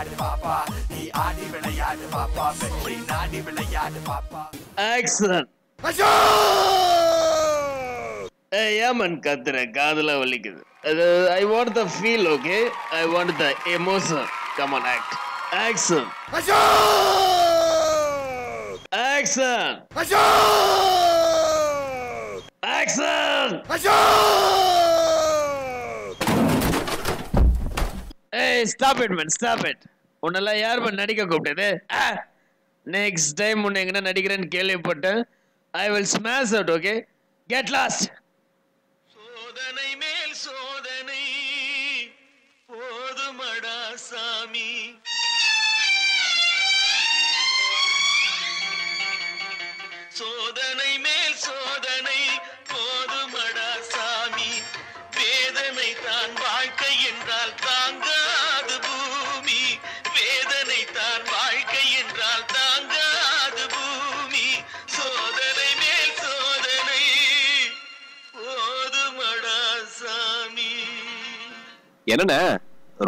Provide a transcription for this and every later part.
விளையாடு பாப்பா, நீ ஆடி விளையாடு பாப்பா, வெற்றி நாடி விளையாடு பாப்பா. Excellent. Hey, man, கத்துற காதுல வலிக்குது. I want the feel, okay? I want the emotion. Come on, act. Action. Action. Action. Hey, stop it, man. Stop it. உன்னெல்லாம் யார் man நடிக்க கூப்பிட்டது? Next time உன்னை எங்கன நடிக்கிறேன்னு கேள்விப்பட்டேன். I will smash out, okay? Get lost. சோதனை மேல் சோதனை போதுமடா சாமி. சோதனை மேல் சோதனை போதுமடா சாமி. வேதனை தான் வாழ்க்கை என்றால் தாங்காது பூமி. வேதனை தான் வாழ்க்கை என்றால் தாங்காது பூமி. சோதனை மேல் சோதனை போதுமடா சாமி. என்னண்ணே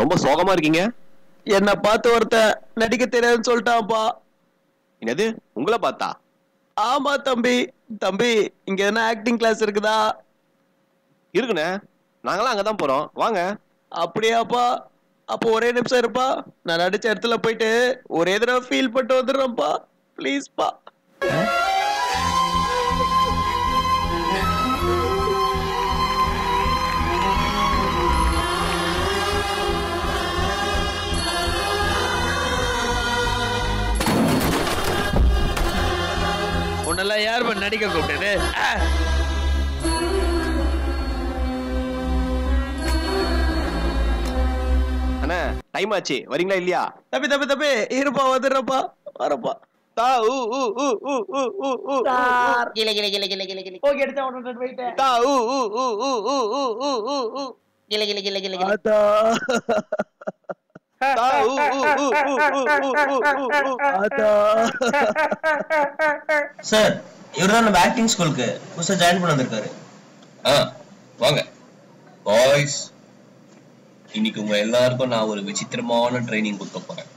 ரொம்ப சோகமா இருக்கீங்க? என்ன பார்த்து ஒருத்த நடிக்க தெரியாதுன்னு சொல்லிட்டான்ப்பா. என்னது உங்களை பார்த்தா? ஆமா தம்பி. தம்பி இங்க என்ன ஆக்டிங் கிளாஸ் இருக்குதா? இருக்குண்ணே, நாங்களாம் அங்கதான் போறோம், வாங்க. அப்படியாப்பா? அப்போ ஒரே நிமிஷம் இருப்பா, நான் நடிச்ச இடத்துல போயிட்டு ஒரே தடவை ஃபீல் பண்ணிட்டு வந்துடுறேன்ப்பா, ப்ளீஸ்ப்பா. உன்னெல்லாம் யார் பண்ண நடிக்க கூப்பிட்டது? அண்ணா டைம் ஆச்சு, வரீங்களா இல்லையா? தம்பி தம்பி தம்பி இருப்பா, வந்துடுறப்பா, வரப்பா. தா ஊ ஊ ஊ ஊ ஊ ஊ ஊ கிள கிள கிள கிள கிள கிள ஓகே எடுத்தா 100 வெயிட். தா ஊ ஊ ஊ ஊ ஊ ஊ ஊ ஊ ஊ கிள கிள கிள கிள கிள ஆதா தா ஊ ஊ ஊ ஊ ஊ ஊ ஊ ஆதா. சார், இவர்தான் நம்ம ஆக்டிங் ஸ்கூலுக்கு புதுசா ஜாயின் பண்ண வந்திருக்காரு. வாங்க பாய்ஸ். இன்னைக்கு உங்க எல்லாருக்கும் நான் ஒரு விசித்திரமான ட்ரைனிங் கொடுக்க போறேன்.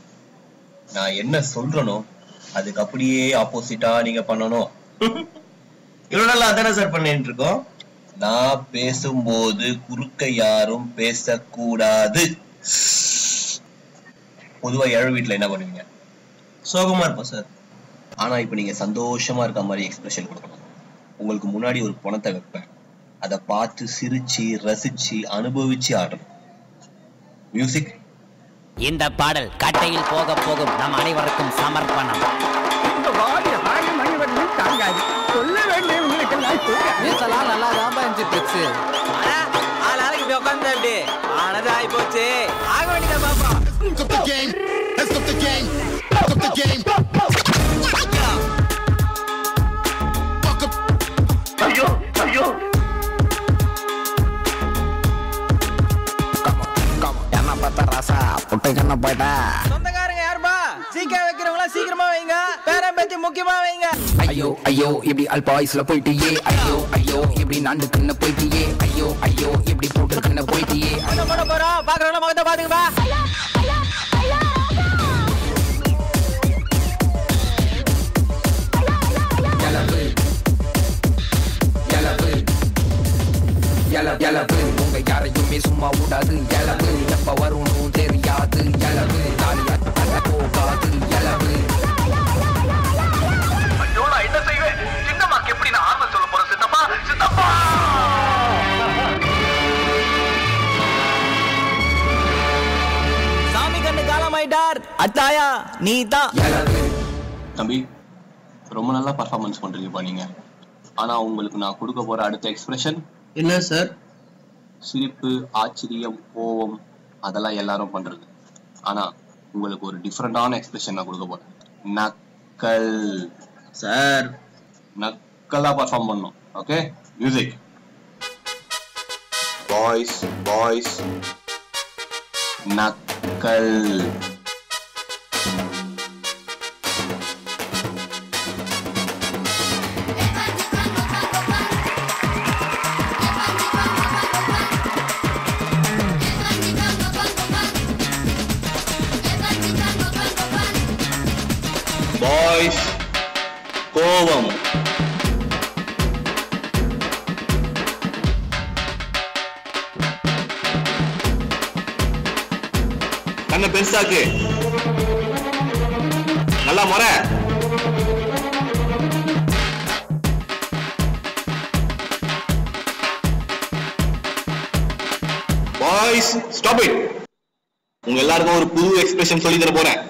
நான் என்ன சொல்றேனோ அதுக்கு அப்படியே ஆப்போசிட்டா நீங்க பண்ணணும். இவ்வளவு நாள் அதானே சார் பண்ணிட்டு இருக்கோம். நான் பேசும்போது குறுக்க யாரும் பேசக்கூடாது. பொதுவா ஏழு வீட்டுல என்ன பண்ணுவீங்க? சோகமா இருப்போம் சார். ஆனா இப்ப நீங்க சந்தோஷமா இருக்க மாதிரி எக்ஸ்பிரஷன் கொடுக்கணும். உங்களுக்கு முன்னாடி ஒரு பணத்தை வைப்பேன், அதை பார்த்து சிரிச்சு ரசிச்சு அனுபவிச்சு ஆடணும். மியூசிக். இந்த பாடல் கட்டையில் போக போகும் நம் அனைவருக்கும் சமர்ப்பணம். நல்லா தான் இருந்துச்சு. ஆளாளுக்கு இப்படி உட்காந்து அப்படி ஆனது ஆகி போச்சு. ஆக வேண்டியதா பாப்பா. ஐயோ ஐயோ என்ன பார்த்தா ராசா புட்டை கண்ண போயிட்டா. சொந்தக்காரங்க யாருப்பா? சீக்கிரம் வைக்கிறவங்களா சீக்கிரமா வைங்க, பேரம் பேத்தி முக்கியமா வைங்க. ஐயோ ஐயோ இப்படி அல்ப வயசுல போயிட்டியே. ஐயோ ஐயோ இப்படி நாண்டுக்குன்னு போயிட்டியே. ஐயோ ஐயோ இப்படி போட்டுக்குன்னு போயிட்டியே. என்ன பண்ண போறோம்? பாக்குறவங்க முகத்தை பாத்துங்கப்பா. எலவு உங்க யாரையுமே சும்மா விடாது. எலவு எப்ப வரும்னு தெரியாது. எலவு தாலியா போகாது. எலவு என்ன செய்வேன்? சின்னம்மாக்கு எப்படி நான் ஆர்வம் சொல்ல போறேன்? சின்னம்மா சின்னம்மா சாமி கண்ணு காலமாயிட்டார். அத்தாயா நீ தான். தம்பி ரொம்ப நல்லா பர்ஃபார்மன்ஸ் பண்றீங்கப்பா நீங்க. ஆனா உங்களுக்கு நான் கொடுக்க போற அடுத்த எக்ஸ்பிரஷன் என்ன சார்? சிரிப்பு, ஆச்சரியம், கோபம் அதெல்லாம் எல்லாரும் பண்றது. ஆனா உங்களுக்கு ஒரு டிஃப்ரெண்டான எக்ஸ்பிரஷன் நான் கொடுக்க போறேன். நக்கல். சார் நக்கலா பர்ஃபார்ம் பண்ணும். Okay music. பாய்ஸ் பாய்ஸ் நக்கல். பாய்ஸ் கோவம். கண்ணை பெருசாக்கு, நல்லா முறை. Boys stop it. உங்க எல்லாருக்கும் ஒரு புது எக்ஸ்பிரஷன் சொல்லி தர போறேன்.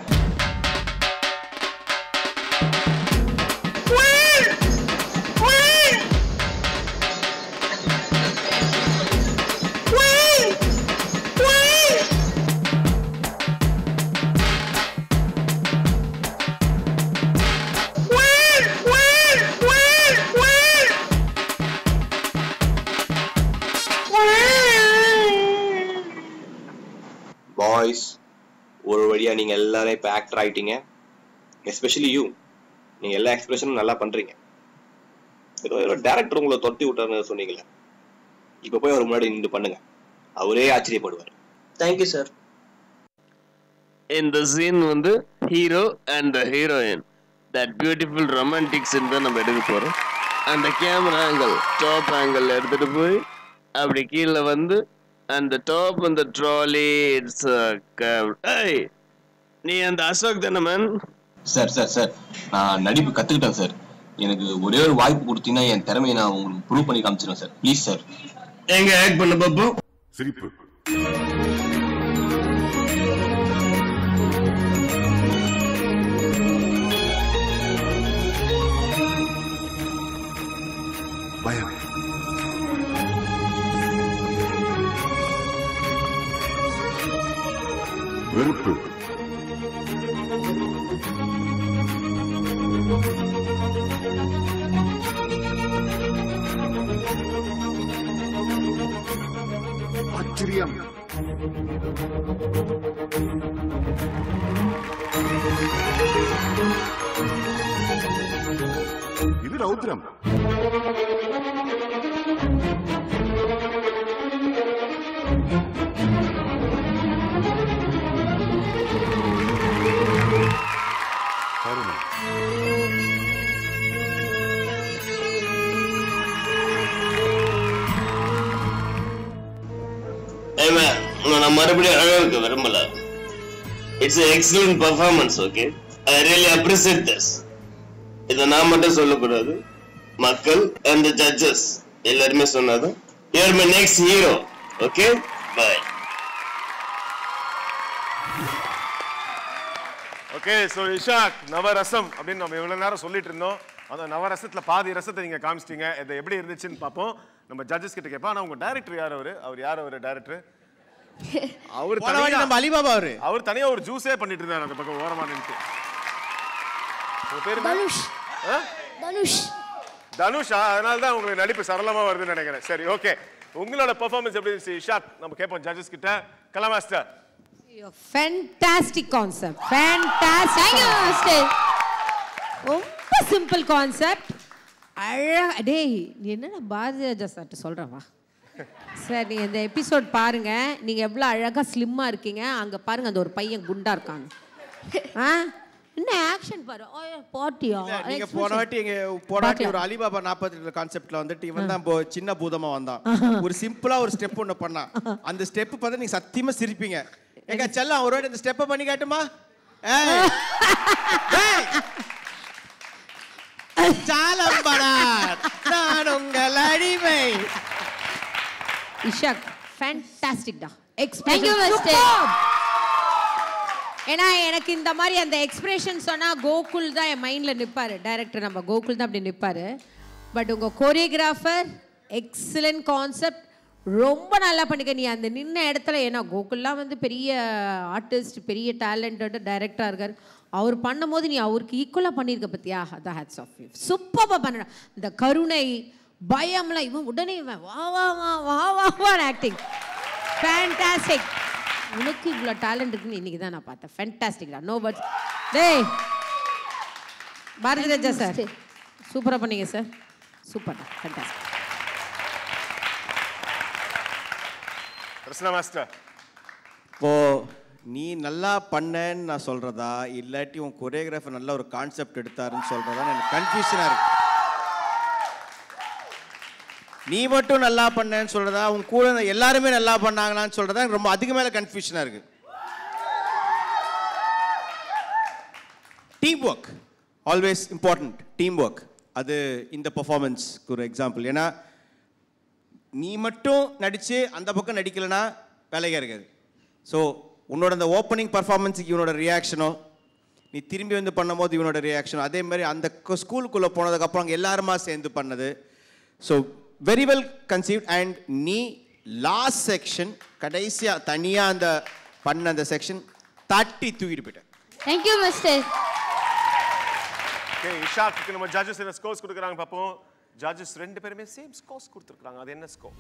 பாய்ஸ், ஒரு வழியா நீங்க எல்லாரும் இப்ப ஆக்டர் ஆயிட்டீங்க. Especially you. நீங்க எல்லா எக்ஸ்பிரஷனும் நல்லா பண்றீங்க. ஏதோ டைரக்டர் உங்களை தொட்டி விட்டாருன்னு சொன்னீங்களே, இப்ப போய் அவர் முன்னாடி நின்று பண்ணுங்க, அவரே ஆச்சரியப்படுவார். Thank you sir. இந்த சீன் வந்து hero and the heroine that beautiful romantic scene தான் நம்ம எடுக்க போறோம். அந்த கேமரா ஆங்கிள் டாப் ஆங்கிள் எடுத்துட்டு போய் அப்படி கீழே வந்து and the top on the trolley it's hey நீ அந்த அசோக் தானே மேன்? சார் சார் சார், நான் நடிப்பு கத்துக்கிட்டேன் சார். எனக்கு ஒரே ஒரு வாய்ப்பு கொடுத்தீங்கன்னா என் திறமையை நான் உங்களுக்கு ப்ரூவ் பண்ணி காமிச்சிடுவேன் சார். Please sir. எங்க ஆக்ட் பண்ண பாப்போம். சிரிப்பு. பயம். வெறுப்பு. ஆச்சரியம். இது ரௌத்ரம். நான் மறுபடியும் அழகுக்கு விரும்பல. It's excellent performance. Okay, I really appreciate this. இதை நான் மட்டும் சொல்லக்கூடாது, மக்கள் and the judges எல்லாருமே சொன்னது. You are my next hero. Okay, bye. Okay, so Ishaq Navarasam அப்படின்னு நம்ம இவ்வளோ நேரம் சொல்லிட்டு இருந்தோம். அந்த நவரசத்தில் பாதி ரசத்தை நீங்கள் காமிச்சிட்டீங்க. இது எப்படி இருந்துச்சுன்னு பார்ப்போம். நம்ம ஜட்ஜஸ் கிட்ட கேட்போம். ஆனால் உங்கள் டைரக்டர் யார்? அவர் யார்? அவர் டைரக்டர் அவர் நம்ம அலிபாபா. அவர் தனியாக ஒரு ஜூஸே பண்ணிட்டு இருந்தார் அந்த பக்கம் ஓரமா நின்று. உங்க பேரு தனுஷ். தனுஷ். தனுஷா? அதனால தான் உங்களுக்கு நடிப்பு சரளமா வருதுன்னு நினைக்கிறேன். சரி, ஓகே, உங்களோட பெர்ஃபார்மன்ஸ் எப்படி இருந்துச்சு இஷாக்? நம்ம கேட்போம் ஜட்ஜஸ் கிட்ட. Kala master. Fantastic concept. Fantastic. Thank you, master. ரொம்ப சிம்பிள் கான்செப்ட். அழகா. டேய், நீ என்னடா பாரதிய ஜாஸ்ட் சொல்றவா? சார், நீங்க இந்த எபிசோட் பாருங்க. நீங்க எவ்வளவு அழகா ஸ்லிம்மா இருக்கீங்க. அங்க பாருங்க, அந்த ஒரு பையன் குண்டா இருக்காங்க. என்ன ஆக்ஷன் பாரு. பாட்டியா? நீங்க போன வாட்டி ஒரு அலிபாபா 42 கான்செப்ட்ல வந்துட்டு இவன் தான் சின்ன பூதமா வந்தான். ஒரு சிம்பிளா ஒரு ஸ்டெப் ஒன்னு பண்ணா. அந்த ஸ்டெப் பார்த்து நீங்க சத்தியமா சிரிப்பீங்க. எங்க செல்லம் ஒரு வாட்டி இந்த ஸ்டெப்பை பண்ணி காட்டுமா? சாலம்படார் நான் உங்கள் அடிமை. இஷாக் ஃபேண்டாஸ்டிக் டா. எக்ஸ்பிரஷன். ஏன்னா எனக்கு இந்த மாதிரி அந்த எக்ஸ்பிரஷன் சொன்னா கோகுல் தான் என் மைண்ட்ல நிப்பாரு. டைரக்டர் நம்ம கோகுல் தான் அப்படி நிப்பாரு. பட் உங்க கோரியோகிராஃபர் எக்ஸலன்ட் கான்செப்ட். ரொம்ப நல்லா பண்ணிக்க. நீ அந்த நின்ன இடத்துல, ஏன்னா கோகுல்லாம் வந்து பெரிய ஆர்டிஸ்ட், பெரிய டேலண்டட் டைரக்டராக இருக்கார். அவர் பண்ணும் போது நீ அவருக்கு ஈக்குவலாக பண்ணியிருக்க பத்தியா? அதான் ஹேட்ஸ் ஆஃப் யூ. சூப்பராக பண்ணணும். இந்த கருணை பயம்லாம் இவன் உடனே இவன் வா வா வா வா வா வா ஆக்டிங் ஃபேண்டாஸ்டிக். உனக்கு இவ்வளோ டேலண்ட் இருக்குன்னு இன்னைக்கு தான் நான் பார்த்தேன். ஃபேண்டாஸ்டிக்டா. No words. டேய் பாரதி ராஜா சார், சூப்பராக பண்ணீங்க sir. Super, fantastic. Krishna master. இப்போ நீ நல்லா பண்ணேன்னு நான் சொல்கிறதா இல்லாட்டி உன் கொரியோகிராஃபர் நல்ல ஒரு கான்செப்ட் எடுத்தாருன்னு சொல்கிறதா எனக்கு கன்ஃபியூஷனாக இருக்கு. நீ மட்டும் நல்லா பண்ணேன்னு சொல்கிறதா உன் கூட எல்லாருமே நல்லா பண்ணாங்களான்னு சொல்கிறதா எனக்கு ரொம்ப அதிக மேலே கன்ஃபியூஷனாக இருக்கு. Team work always important. Team work அது இந்த பர்ஃபார்மன்ஸ்க்கு ஒரு எக்ஸாம்பிள். ஏன்னா நீ மட்டும் நடித்து அந்த பக்கம் நடிக்கலைன்னா வேலையாக இருக்காது. ஸோ உன்னோட அந்த ஓப்பனிங் பர்ஃபார்மன்ஸுக்கு இவனோட ரியாக்ஷனோ நீ திரும்பி வந்து பண்ணும்போது இவனோட ரியாக்ஷனோ அதே மாதிரி அந்த ஸ்கூலுக்குள்ளே போனதுக்கப்புறம் அங்கே எல்லாருமா சேர்ந்து பண்ணது. So very well conceived. And நீ லாஸ்ட் செக்ஷன் கடைசியாக தனியாக அந்த பண்ண அந்த செக்ஷன் தட்டி தூக்கிட்டு போயிட்டேன். Thank you mister. ஓகே இஷாக்கு நம்ம ஜட்ஜஸ் என்ன ஸ்கோர்ஸ் கொடுக்குறாங்க பார்ப்போம். ஜட்ஜஸ் ரெண்டு பேருமே சேம் ஸ்கோர்ஸ் கொடுத்துருக்காங்க. அது என்ன ஸ்கோர்?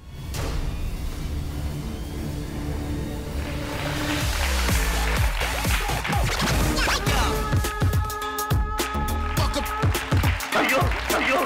ஐயோ ஐயோ